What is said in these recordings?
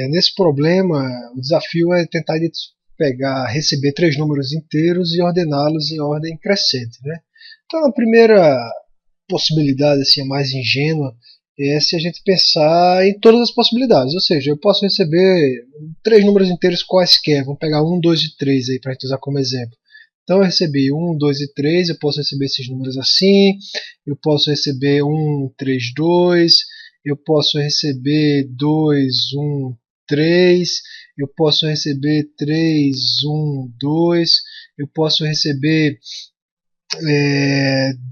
Nesse problema, o desafio é tentar receber três números inteiros e ordená-los em ordem crescente, né? Então, a primeira possibilidade, assim, a mais ingênua, é se a gente pensar em todas as possibilidades, ou seja, eu posso receber três números inteiros quaisquer, vamos pegar 1, 2 e 3 aí para a gente usar como exemplo. Então eu recebi 1, 2 e 3, eu posso receber esses números assim, eu posso receber 1, 3, 2, eu posso receber 2, 1, 3, eu posso receber 3, 1, 2, eu posso receber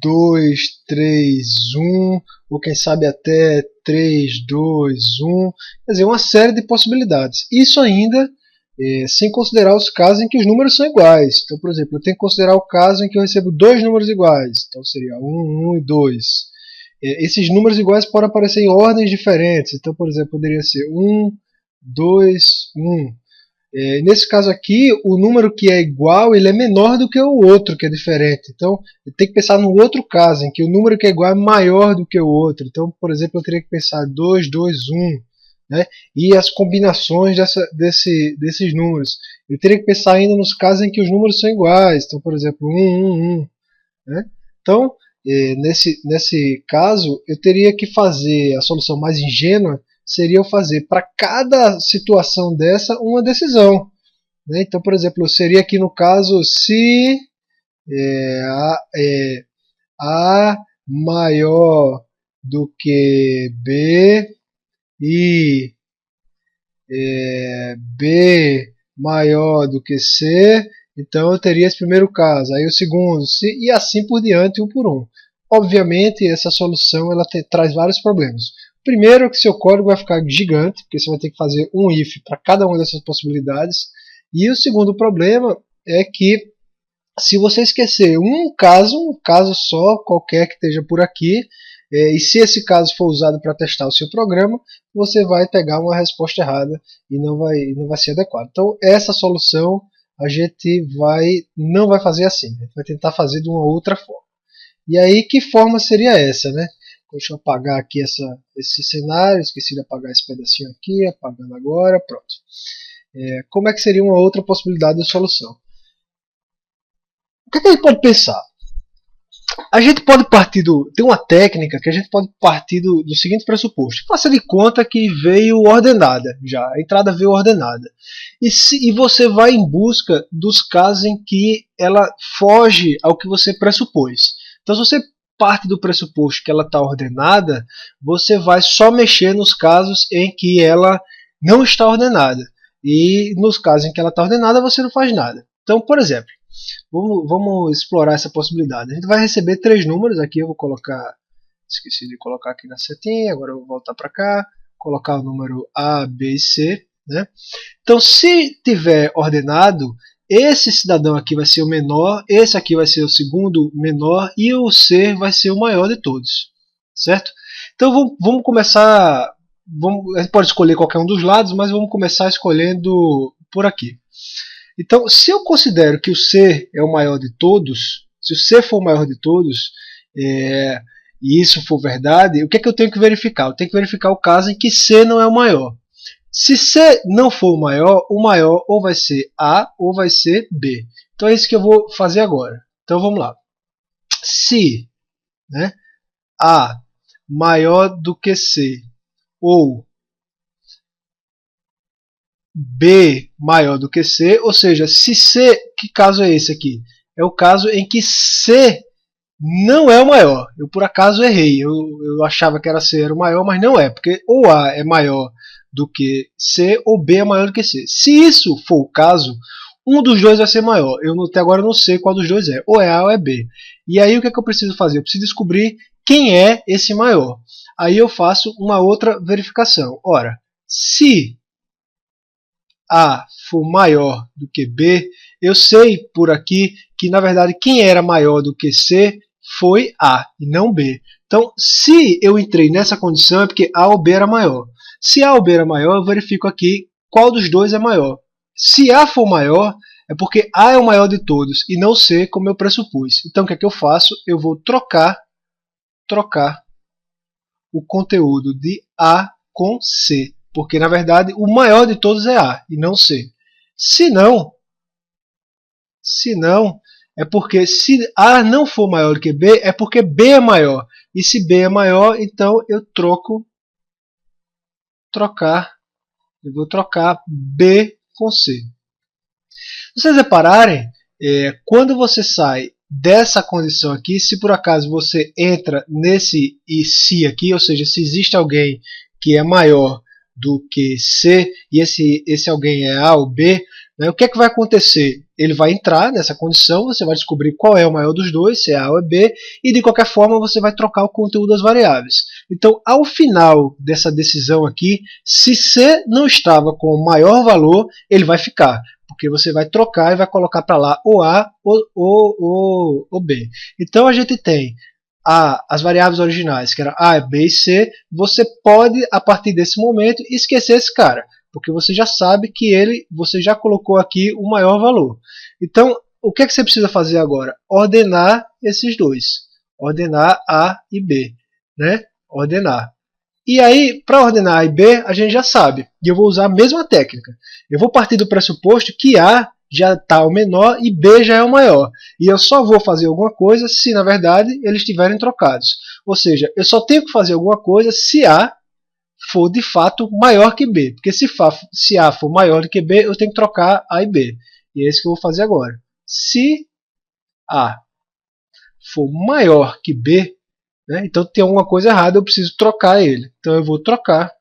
2, 3, 1, ou quem sabe até 3, 2, 1, quer dizer, uma série de possibilidades. Isso ainda sem considerar os casos em que os números são iguais. Então, por exemplo, eu tenho que considerar o caso em que eu recebo dois números iguais. Então seria 1, 1 e 2. Esses números iguais podem aparecer em ordens diferentes. Então, por exemplo, poderia ser 1, 2, 1. Nesse caso aqui, o número que é igual ele é menor do que o outro que é diferente. Então, eu tenho que pensar no outro caso, em que o número que é igual é maior do que o outro. Então, por exemplo, eu teria que pensar 2, 2, 1. Né? E as combinações desses números. Eu teria que pensar ainda nos casos em que os números são iguais. Então, por exemplo, 1, 1, 1. Né? Então, nesse caso, eu teria que fazer a solução mais ingênua seria eu fazer para cada situação dessa uma decisão. Né? Então, por exemplo, seria aqui no caso se A maior do que B e B maior do que C, então eu teria esse primeiro caso, aí o segundo, e assim por diante, um por um. Obviamente, essa solução ela traz vários problemas. Primeiro, que seu código vai ficar gigante, porque você vai ter que fazer um if para cada uma dessas possibilidades. E o segundo problema é que se você esquecer um caso só, qualquer que esteja por aqui, e se esse caso for usado para testar o seu programa, você vai pegar uma resposta errada e não vai ser adequado. Então, essa solução a gente não vai fazer assim, a gente vai tentar fazer de uma outra forma. E aí, que forma seria essa, né? Deixa eu apagar aqui esse cenário, esqueci de apagar esse pedacinho aqui, apagando agora, pronto. Como é que seria uma outra possibilidade de solução? O que a gente pode pensar? A gente pode partir tem uma técnica que a gente pode partir do seguinte pressuposto. Faça de conta que veio ordenada já, a entrada veio ordenada. E você vai em busca dos casos em que ela foge ao que você pressupôs. Então, se você parte do pressuposto que ela está ordenada, você vai só mexer nos casos em que ela não está ordenada. E nos casos em que ela está ordenada, você não faz nada. Então, por exemplo, vamos explorar essa possibilidade. A gente vai receber três números. Aqui eu vou colocar, esqueci de colocar aqui na setinha, agora eu vou voltar para cá, colocar o número A, B e C. Né? Então, se tiver ordenado, esse cidadão aqui vai ser o menor, esse aqui vai ser o segundo menor e o C vai ser o maior de todos. Certo? Então, vamos começar. A gente pode escolher qualquer um dos lados, mas vamos começar escolhendo por aqui. Então, se eu considero que o C é o maior de todos, se o C for o maior de todos, e isso for verdade, o que é que eu tenho que verificar? Eu tenho que verificar o caso em que C não é o maior. Se C não for o maior ou vai ser A ou vai ser B. Então é isso que eu vou fazer agora. Então vamos lá. Se A maior do que C ou B maior do que C, ou seja, se C, que caso é esse aqui? É o caso em que C não é o maior. Eu por acaso errei, eu achava que era C era o maior, mas não é, porque ou A é maior do que C ou B é maior do que C. Se isso for o caso, um dos dois vai ser maior. Eu até agora não sei qual dos dois é, ou é A ou é B. E aí o que é que eu preciso fazer? Eu preciso descobrir quem é esse maior. Aí eu faço uma outra verificação. Ora, se A for maior do que B, eu sei por aqui que na verdade quem era maior do que C foi A e não B. Então, se eu entrei nessa condição é porque A ou B era maior. Se A ou B era maior, eu verifico aqui qual dos dois é maior. Se A for maior, é porque A é o maior de todos e não C, como eu pressupus. Então, o que é que eu faço? Eu vou trocar o conteúdo de A com C. porque na verdade o maior de todos é A e não C. Se não, é porque se A não for maior do que B, é porque B é maior. E se B é maior, então eu vou trocar B com C. Se vocês repararem, quando você sai dessa condição aqui, se por acaso você entra nesse e se aqui, ou seja, se existe alguém que é maior do que C e esse alguém é A ou B, né, o que é que vai acontecer? Ele vai entrar nessa condição, você vai descobrir qual é o maior dos dois, se é A ou é B, e de qualquer forma você vai trocar o conteúdo das variáveis. Então, ao final dessa decisão aqui, se C não estava com o maior valor, ele vai ficar, porque você vai trocar e vai colocar para lá o A ou B. Então a gente tem as variáveis originais, que eram A, B e C, você pode, a partir desse momento, esquecer esse cara, porque você já sabe que você já colocou aqui o maior valor. Então, o que é que você precisa fazer agora? Ordenar esses dois. Ordenar A e B. Né? Ordenar. E aí, para ordenar A e B, a gente já sabe. E eu vou usar a mesma técnica. Eu vou partir do pressuposto que A já está o menor e B já é o maior. E eu só vou fazer alguma coisa se, na verdade, eles estiverem trocados. Ou seja, eu só tenho que fazer alguma coisa se A for, de fato, maior que B. Porque se A for maior do que B, eu tenho que trocar A e B. E é isso que eu vou fazer agora. Se A for maior que B, né, então tem alguma coisa errada, eu preciso trocar ele. Então eu vou trocar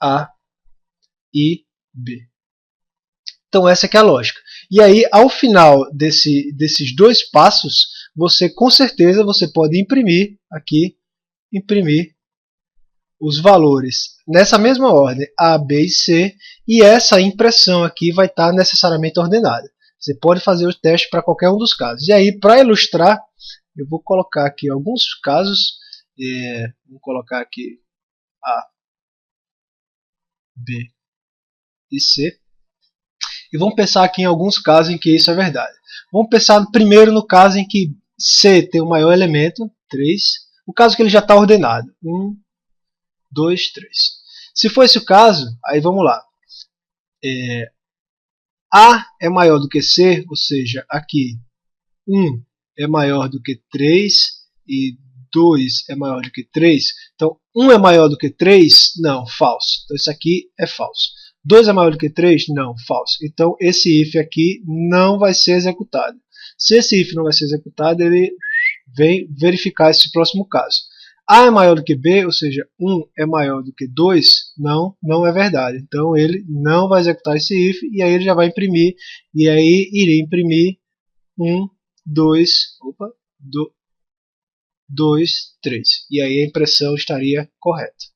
A e B. Então essa que é a lógica. E aí, ao final desses dois passos, você com certeza você pode imprimir aqui, imprimir os valores nessa mesma ordem, A, B e C, e essa impressão aqui vai estar necessariamente ordenada. Você pode fazer o teste para qualquer um dos casos. E aí, para ilustrar, eu vou colocar aqui alguns casos. Vou colocar aqui A, B e C. E vamos pensar aqui em alguns casos em que isso é verdade. Vamos pensar primeiro no caso em que C tem o maior elemento, 3. O caso que ele já está ordenado, 1, 2, 3. Se for esse o caso, aí vamos lá. A é maior do que C, ou seja, aqui 1 é maior do que 3 e 2 é maior do que 3. Então, 1 é maior do que 3? Não, falso. Então, isso aqui é falso. 2 é maior do que 3? Não, falso. Então, esse if aqui não vai ser executado. Se esse if não vai ser executado, ele vem verificar esse próximo caso. A é maior do que B, ou seja, 1 é maior do que 2? Não, não é verdade. Então, ele não vai executar esse if e aí ele já vai imprimir. E aí, iria imprimir 1, 2, 3. E aí a impressão estaria correta.